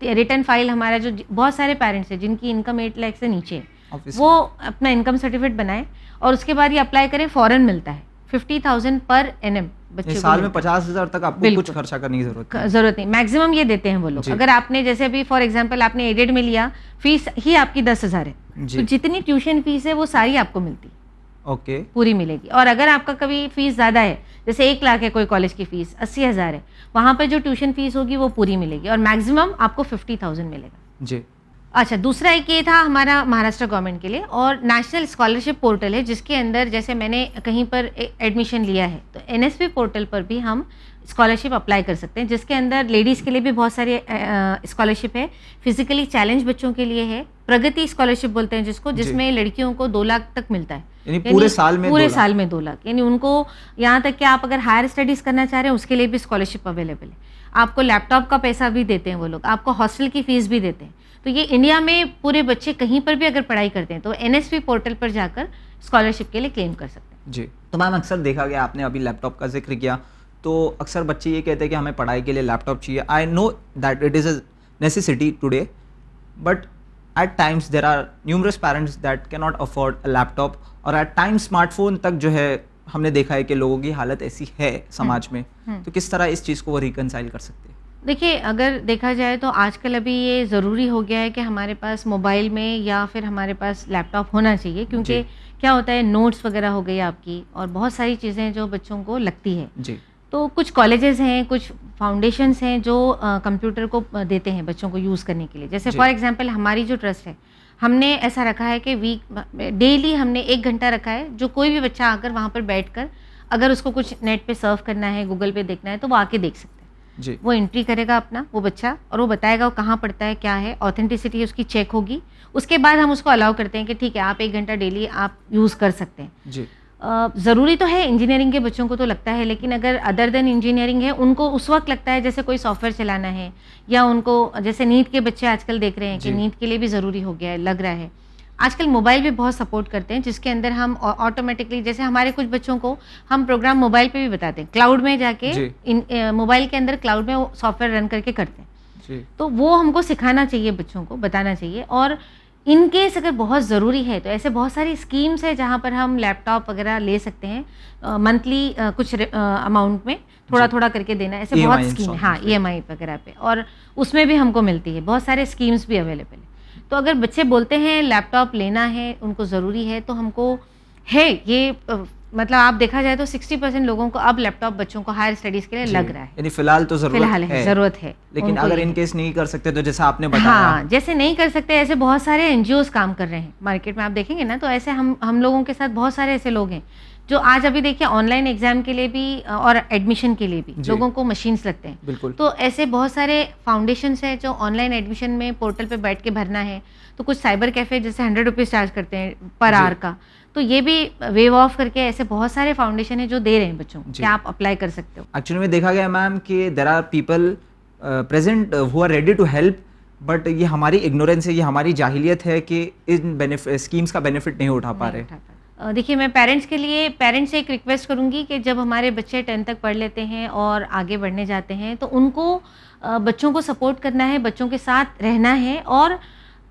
रिटर्न फाइल, हमारा जो बहुत सारे पेरेंट्स हैं जिनकी इनकम 8 लाख से नीचे है, ऑब्वियसली। वो अपना इनकम सर्टिफिकेट बनाए और उसके बाद ये अप्लाई करें, फॉरन मिलता है 50,000 पर एनम बच्चे को साल में मिलता है। 50,000 तक आपको बिल्कुल। कुछ खर्चा करने की जरूरत नहीं। जरूरत नहीं, मैक्सिमम ये देते हैं वो लोग। जी। अगर आपने जैसे अभी फॉर एग्जांपल आपने एडेड में लिया, फीस ही आपकी 10,000 है, जी। तो जितनी ट्यूशन फीस है वो सारी आपको मिलती है, ओके। पूरी मिलेगी। और अगर आपका कभी फीस ज़्यादा है, जैसे 1 लाख है कोई कॉलेज की फीस, 80,000 है, वहाँ पर जो ट्यूशन फीस होगी वो पूरी मिलेगी, और मैक्सिमम आपको 50,000 मिलेगा। जी, अच्छा, दूसरा एक ये था हमारा महाराष्ट्र गवर्नमेंट के लिए, और नेशनल स्कॉलरशिप पोर्टल है, जिसके अंदर जैसे मैंने कहीं पर एडमिशन लिया है तो एनएसपी पोर्टल पर भी हम स्कॉलरशिप अप्लाई कर सकते हैं, जिसके अंदर लेडीज़ के लिए भी बहुत सारी स्कॉलरशिप है, फिजिकली चैलेंज बच्चों के लिए है, प्रगति स्कॉलरशिप बोलते हैं जिसको, जिसमें लड़कियों को 2 लाख तक मिलता है। यानी पूरे साल में 2 लाख। साल में 2 लाख, यानी उनको यहाँ तक कि आप अगर हायर स्टडीज़ करना चाह रहे हैं उसके लिए भी स्कॉलरशिप अवेलेबल है। आपको लैपटॉप का पैसा भी देते हैं वो लोग, आपको हॉस्टल की फीस भी देते हैं। तो ये इंडिया में पूरे बच्चे कहीं पर भी अगर पढ़ाई करते हैं तो एनएसपी पोर्टल पर जाकर स्कॉलरशिप के लिए क्लेम कर सकते हैं। जी, तो मैम अक्सर देखा गया, आपने अभी लैपटॉप का जिक्र किया, तो अक्सर बच्चे ये कहते हैं कि हमें पढ़ाई के लिए लैपटॉप चाहिए। I know that it is a necessity today, but at times there are numerous parents that can not afford a laptop, और एट टाइम्स स्मार्टफोन तक जो है हमने देखा है कि लोगों की हालत ऐसी है समाज में। तो किस तरह इस चीज़ को वो रिकनसाइल कर सकते हैं? देखिए, अगर देखा जाए तो आजकल अभी ये ज़रूरी हो गया है कि हमारे पास मोबाइल में या फिर हमारे पास लैपटॉप होना चाहिए, क्योंकि क्या होता है, नोट्स वगैरह हो गई आपकी, और बहुत सारी चीज़ें जो बच्चों को लगती है। जी, तो कुछ कॉलेजेस हैं, कुछ फाउंडेशंस हैं जो कंप्यूटर को देते हैं बच्चों को यूज़ करने के लिए। जैसे जी। फॉर एग्जांपल हमारी जो ट्रस्ट है, हमने ऐसा रखा है कि डेली हमने 1 घंटा रखा है, जो कोई भी बच्चा आकर वहाँ पर बैठकर अगर उसको कुछ नेट पे सर्फ करना है, गूगल पे देखना है, तो वो आके देख सकते हैं। जी, वो एंट्री करेगा अपना वो बच्चा, और वो बताएगा वो कहाँ पढ़ता है, क्या है, ऑथेंटिसिटी उसकी चेक होगी। उसके बाद हम उसको अलाउ करते हैं कि ठीक है, आप 1 घंटा डेली आप यूज़ कर सकते हैं। जी, ज़रूरी तो है, इंजीनियरिंग के बच्चों को तो लगता है, लेकिन अगर अदर देन इंजीनियरिंग है, उनको उस वक्त लगता है जैसे कोई सॉफ्टवेयर चलाना है, या उनको जैसे नीट के बच्चे आजकल देख रहे हैं कि जी। नीट के लिए भी ज़रूरी हो गया है, लग रहा है। आजकल मोबाइल भी बहुत सपोर्ट करते हैं, जिसके अंदर हम ऑटोमेटिकली, जैसे हमारे कुछ बच्चों को हम प्रोग्राम मोबाइल पे भी बताते हैं, क्लाउड में जाके जी। मोबाइल के अंदर क्लाउड में वो सॉफ्टवेयर रन करके करते हैं। जी, तो वो हमको सिखाना चाहिए, बच्चों को बताना चाहिए। और इन केस अगर बहुत ज़रूरी है तो ऐसे बहुत सारी स्कीम्स है जहाँ पर हम लैपटॉप वगैरह ले सकते हैं, मंथली कुछ अमाउंट में थोड़ा थोड़ा करके देना, ऐसे बहुत EMI स्कीम है। हाँ, EMI वगैरह पे, और उसमें भी हमको मिलती है, बहुत सारे स्कीम्स भी अवेलेबल है। तो अगर बच्चे बोलते हैं लैपटॉप लेना है, उनको ज़रूरी है, तो हमको है ये मतलब आप देखा जाए तो 60% लोगों को अब लैपटॉप बच्चों को हायर स्टडीज़ के लिए लग रहा है। यानी फिलहाल तो फिलहाल है, ज़रूरत है। लेकिन उनको अगर ये इन है। केस नहीं कर सकते, तो जैसा आपने बताया। हाँ, जैसे नहीं कर सकते, ऐसे बहुत सारे एनजीओज काम कर रहे हैं मार्केट में, आप देखेंगे ना, तो ऐसे हम लोगों के साथ बहुत सारे ऐसे लोग हैं जो आज अभी देखिए ऑनलाइन एग्जाम के लिए भी और एडमिशन के लिए भी जी। लोगों को मशीन्स लगते हैं। बिल्कुल। तो ऐसे बहुत सारे फाउंडेशंस हैं जो ऑनलाइन एडमिशन में पोर्टल पे बैठ के भरना है, तो कुछ साइबर कैफे जैसे 100 रुपीज़ चार्ज करते हैं पर जी। आवर का, तो ये भी वेव ऑफ करके ऐसे बहुत सारे फाउंडेशन है जो दे रहे हैं बच्चों को जी। कि आप अप्लाई कर सकते हो। एक्चुअली में देखा गया मैम कि there are people present who are ready to help, but ये हमारी इग्नोरेंस है, ये हमारी जाहिलियत है कि इन स्कीम्स का बेनिफिट नहीं उठा पा रहे। देखिए, मैं पेरेंट्स से एक रिक्वेस्ट करूंगी कि जब हमारे बच्चे 10 तक पढ़ लेते हैं और आगे बढ़ने जाते हैं, तो उनको बच्चों को सपोर्ट करना है, बच्चों के साथ रहना है, और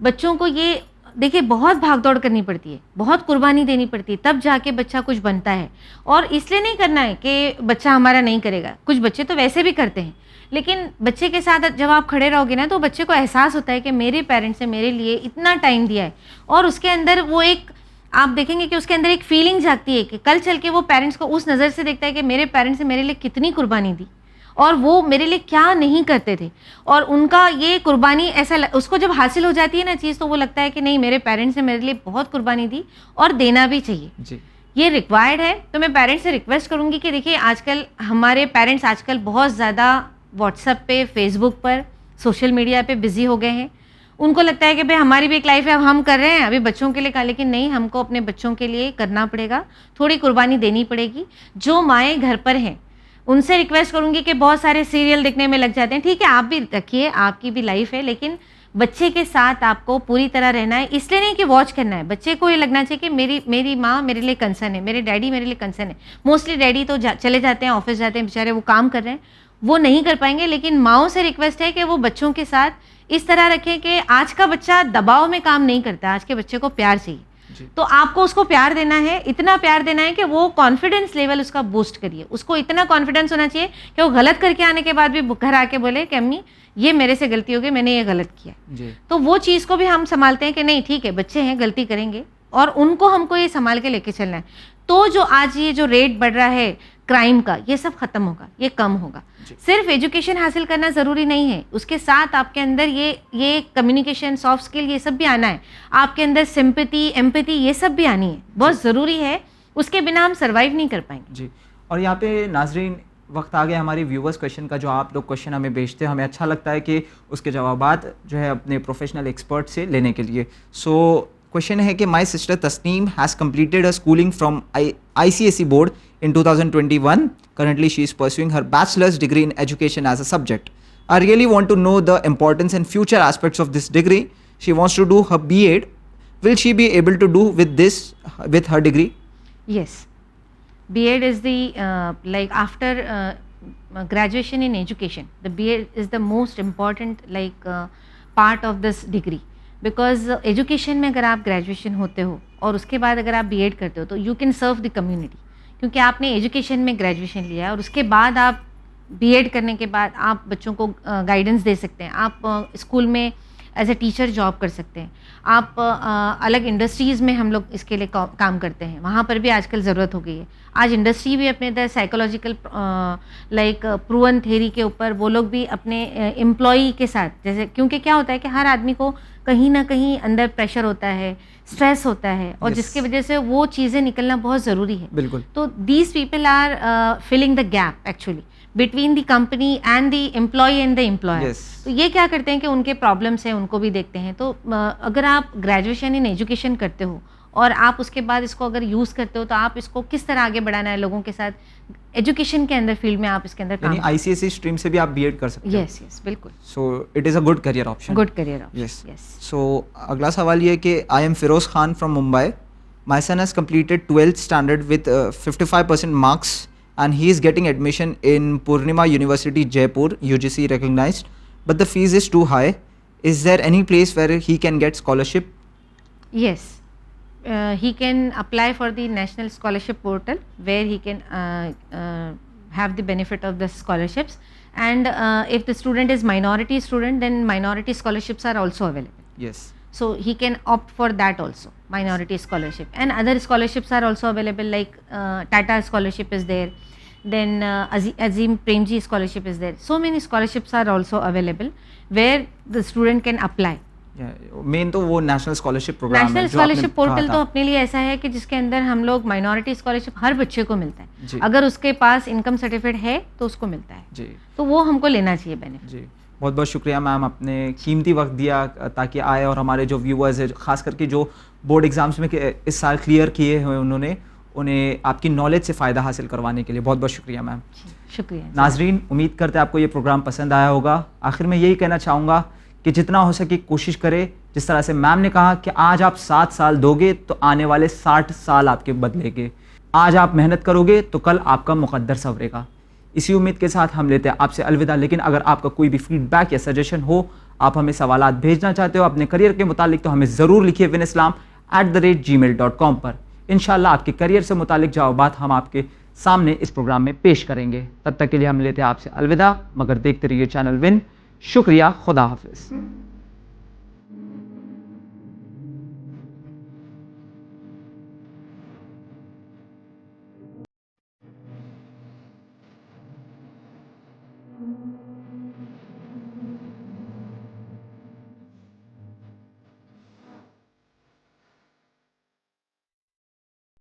बच्चों को ये देखिए बहुत भागदौड़ करनी पड़ती है, बहुत कुर्बानी देनी पड़ती है, तब जाके बच्चा कुछ बनता है। और इसलिए नहीं करना है कि बच्चा हमारा नहीं करेगा, कुछ बच्चे तो वैसे भी करते हैं, लेकिन बच्चे के साथ जब आप खड़े रहोगे ना तो बच्चे को एहसास होता है कि मेरे पेरेंट्स ने मेरे लिए इतना टाइम दिया है, और उसके अंदर वो एक, आप देखेंगे कि उसके अंदर एक फीलिंग जागती है कि कल चल के वो पेरेंट्स को उस नज़र से देखता है कि मेरे पेरेंट्स ने मेरे लिए कितनी कुर्बानी दी और वो मेरे लिए क्या नहीं करते थे, और उनका ये कुर्बानी उसको जब हासिल हो जाती है ना चीज़, तो वो लगता है कि नहीं, मेरे पेरेंट्स ने मेरे लिए बहुत कुर्बानी दी और देना भी चाहिए जी। ये रिक्वायर्ड है। तो मैं पेरेंट्स से रिक्वेस्ट करूंगी कि देखिए आजकल हमारे पेरेंट्स आजकल बहुत ज़्यादा व्हाट्सएप पे, फेसबुक पर, सोशल मीडिया पे बिजी हो गए हैं। उनको लगता है कि भाई हमारी भी एक लाइफ है, अब हम कर रहे हैं अभी बच्चों के लिए का, लेकिन नहीं, हमको अपने बच्चों के लिए करना पड़ेगा, थोड़ी कुर्बानी देनी पड़ेगी। जो माएँ घर पर हैं उनसे रिक्वेस्ट करूंगी कि बहुत सारे सीरियल देखने में लग जाते हैं, ठीक है आप भी रखिए, आपकी भी लाइफ है, लेकिन बच्चे के साथ आपको पूरी तरह रहना है। इसलिए नहीं कि वॉच करना है, बच्चे को ये लगना चाहिए कि मेरी माँ मेरे लिए कंसर्न है, मेरे डैडी मेरे लिए कंसर्न है। मोस्टली डैडी तो चले जाते हैं, ऑफिस जाते हैं बेचारे, वो काम कर रहे हैं, वो नहीं कर पाएंगे, लेकिन माँओं से रिक्वेस्ट है कि वो बच्चों के साथ इस तरह रखें कि आज का बच्चा दबाव में काम नहीं करता, आज के बच्चे को प्यार चाहिए, तो आपको उसको प्यार देना है, इतना प्यार देना है कि वो कॉन्फिडेंस लेवल उसका बूस्ट करिए। उसको इतना कॉन्फिडेंस होना चाहिए कि वो गलत करके आने के बाद भी घर आके बोले कि अम्मी ये मेरे से गलती हो गई, मैंने ये गलत किया जी। तो वो चीज़ को भी हम संभालते हैं कि नहीं ठीक है, बच्चे हैं, गलती करेंगे, और उनको हमको ये संभाल के लेके चलना है। तो जो आज ये जो रेट बढ़ रहा है क्राइम का, ये सब खत्म होगा, ये कम होगा। सिर्फ एजुकेशन हासिल करना ज़रूरी नहीं है, उसके साथ आपके अंदर ये कम्युनिकेशन, सॉफ्ट स्किल, ये सब भी आना है। आपके अंदर सिंपैथी, एम्पैथी, ये सब भी आनी है, बहुत ज़रूरी है, उसके बिना हम सर्वाइव नहीं कर पाएंगे जी। और यहाँ पे नाजरीन वक्त आ गया हमारे व्यूवर्स क्वेश्चन का, जो आप लोग क्वेश्चन हमें भेजते हैं, हमें अच्छा लगता है कि उसके जवाबात जो है अपने प्रोफेशनल एक्सपर्ट से लेने के लिए। सो क्वेश्चन है कि my sister Tasneem has completed her schooling from ICSE board in 2021. Currently she is pursuing her bachelor's degree in education as a subject. I really want to know the importance and future aspects of this degree. She wants to do her B.Ed. Will she be able to do with her degree? Yes. B.Ed is the like after graduation in education, the B.Ed is the most important part of this degree. Because education में अगर आप graduation होते हो और उसके बाद अगर आप B.Ed करते हो तो you can serve the community, क्योंकि आपने एजुकेशन में ग्रेजुएशन लिया है और उसके बाद आप B.Ed करने के बाद आप बच्चों को गाइडेंस दे सकते हैं, आप स्कूल में एज ए टीचर जॉब कर सकते हैं, आप अलग इंडस्ट्रीज़ में हम लोग इसके लिए काम करते हैं, वहाँ पर भी आजकल ज़रूरत हो गई है। आज इंडस्ट्री भी अपने इधर साइकोलॉजिकल प्रूवन थेरी के ऊपर वो लोग भी अपने एम्प्लॉई के साथ, जैसे क्योंकि क्या होता है कि हर आदमी को कहीं ना कहीं अंदर प्रेशर होता है, स्ट्रेस होता है, और जिसकी वजह से वो चीज़ें निकलना बहुत ज़रूरी है। बिल्कुल। तो these people are filling the gap actually between the company and the employee and the employer. तो ये क्या करते हैं कि उनके प्रॉब्लम्स हैं उनको भी देखते हैं। तो अगर आप ग्रेजुएशन इन एजुकेशन करते हो और आप उसके बाद इसको अगर यूज़ करते हो तो आप इसको किस तरह आगे बढ़ाना है लोगों के साथ, एजुकेशन के अंदर फील्ड में आप इसके अंदर काम, ICSE स्ट्रीम से भी आप B.Ed कर सकते हो। यस यस बिल्कुल। So it is a good career option. Good career option, yes yes. सो अगला सवाल ये कि I am Firoz Khan from Mumbai, my son has completed 12th standard with 55% marks and he is getting admission in Purnima University Jaipur, UGC recognized, but the fees is too high. Is there any place where he can get scholarship? Yes. He can apply for the National Scholarship Portal where he can have the benefit of the scholarships, and if the student is minority student, then minority scholarships are also available. Yes. So he can opt for that also, minority scholarship, and other scholarships are also available like Tata scholarship is there, then Azim Premji scholarship is there. So many scholarships are also available where the student can apply. Main तो वो national scholarship programme है, national scholarship portal तो अपने लिए ऐसा है कि जिसके अंदर हम लोग माइनॉरिटी स्कॉलरशिप हर बच्चे को मिलता है, अगर उसके पास इनकम सर्टिफिकेट है तो उसको मिलता है जी। तो वो हमको लेना चाहिए बेनिफिट जी। बहुत बहुत शुक्रिया मैम, अपने कीमती वक्त दिया ताकि आए और हमारे जो व्यूअर्स है, खास करके जो बोर्ड एग्जाम्स में इस साल क्लियर किए हुए उन्हें आपकी नॉलेज से फ़ायदा हासिल करवाने के लिए बहुत बहुत शुक्रिया मैम। शुक्रिया नाजरीन, उम्मीद करते हैं आपको ये प्रोग्राम पसंद आया होगा। आखिर में यही कहना चाहूँगा कि जितना हो सके कोशिश करें, जिस तरह से मैम ने कहा कि आज आप 7 साल दोगे तो आने वाले 60 साल आपके बदलेंगे। आज आप मेहनत करोगे तो कल आपका मुकद्दर संवरेगा। इसी उम्मीद के साथ हम लेते हैं आपसे अलविदा। लेकिन अगर आपका कोई भी फीडबैक या सजेशन हो, आप हमें सवालात भेजना चाहते हो अपने करियर के मुतालिक, तो हमें ज़रूर लिखिए winislam@gmail.com पर। इंशाल्लाह आपके करियर से मुतालिक जवाबात हम आपके सामने इस प्रोग्राम में पेश करेंगे। तब तक के लिए हम लेते हैं आपसे अलविदा, मगर देखते रहिए चैनल विन। शुक्रिया, खुदा हाफिज़।